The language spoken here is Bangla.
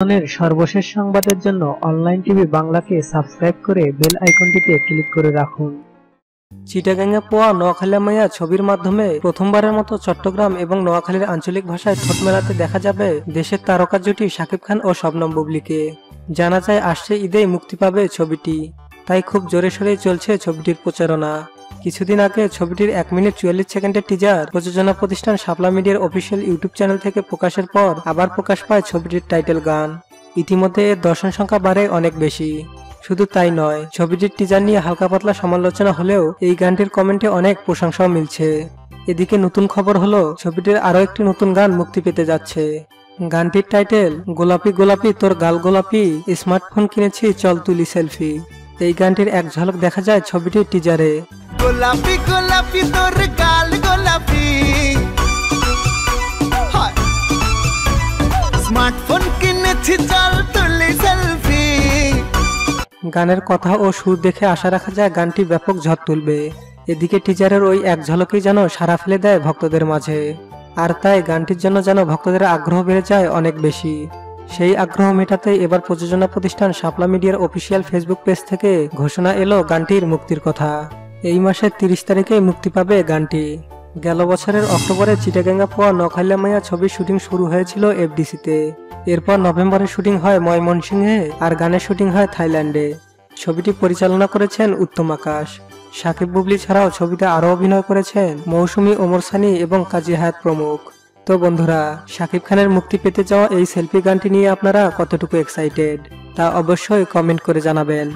ধরনের সর্বশেষ সংবাদের জন্য অনলাইন টিভি বাংলাকে সাবস্ক্রাইব করে বেল আইকনটিতে ক্লিক করে রাখুন। চিটাগাঙে পোয়া নোয়াখালী মাইয়া ছবির মাধ্যমে প্রথমবারের মতো চট্টগ্রাম এবং নোয়াখালীর আঞ্চলিক ভাষায় ঠোঁট মেলাতে দেখা যাবে দেশের তারকা জুটি শাকিব খান ও শবনম বুবলীকে। জানা যায় আসছে ঈদেই মুক্তি পাবে ছবিটি, তাই খুব জোরে সোরেই চলছে ছবিটির প্রচারণা। কিছুদিন আগে ছবিটির 1 মিনিট 44 সেকেন্ডের টিজার প্রযোজনা প্রতিষ্ঠান শাপলা মিডিয়ার অফিসিয়াল ইউটিউব চ্যানেল থেকে প্রকাশের পর আবার প্রকাশ পায় ছবিটির টাইটেল গান। ইতিমধ্যে এর দর্শন সংখ্যা বাড়ে অনেক বেশি। শুধু তাই নয়, ছবিটির টিজার নিয়ে হালকা পাতলা সমালোচনা হলেও এই গানটির কমেন্টে অনেক প্রশংসাও মিলছে। এদিকে নতুন খবর হলো ছবিটির আরও একটি নতুন গান মুক্তি পেতে যাচ্ছে। গানটির টাইটেল গোলাপি গোলাপি তোর গাল গোলাপি, স্মার্টফোন কিনেছি চল তুলি সেলফি। এই গানটির এক ঝলক দেখা যায় ছবিটির টিজারে। গোলাপি গোলাপি তোর গাল গোলাপি, স্মার্টফোন কিনেছি চল তুলি সেলফি। গানের কথা ও সুর দেখে আশা রাখা যায় গানটি ব্যাপক ঝড় তুলবে। এদিকে টিজারের ওই এক ঝলকেই যেন সাড়া ফেলে দেয় ভক্তদের মাঝে, আর তাই গানটির জন্য যেন ভক্তদের আগ্রহ বেড়ে যায় অনেক বেশি। সেই আগ্রহ মেটাতে এবার প্রযোজনা প্রতিষ্ঠান শাপলা মিডিয়ার অফিসিয়াল ফেসবুক পেজ থেকে ঘোষণা এলো গানটির মুক্তির কথা। এই মাসের 30 তারিখে মুক্তি পাবে গানটি। গেল বছরের অক্টোবরে চিটাগাঙ্গা পোয়া নোয়াখালী মাইয়া ছবির শুটিং শুরু হয়েছিল এফডিসিতে। এরপর নভেম্বরে শুটিং হয় ময়মনসিংহে, আর গানের শুটিং হয় থাইল্যান্ডে। ছবিটি পরিচালনা করেছেন উত্তম আকাশ। শাকিব বুবলী ছাড়াও ছবিতে আরও অভিনয় করেছেন মৌসুমী, ওমর সানি এবং কাজী হায়াত প্রমুখ। তো বন্ধুরা, শাকিব খানের মুক্তি পেতে যাওয়া এই সেলফি গানটি নিয়ে আপনারা কতটুকু এক্সাইটেড তা অবশ্যই কমেন্ট করে জানাবেন।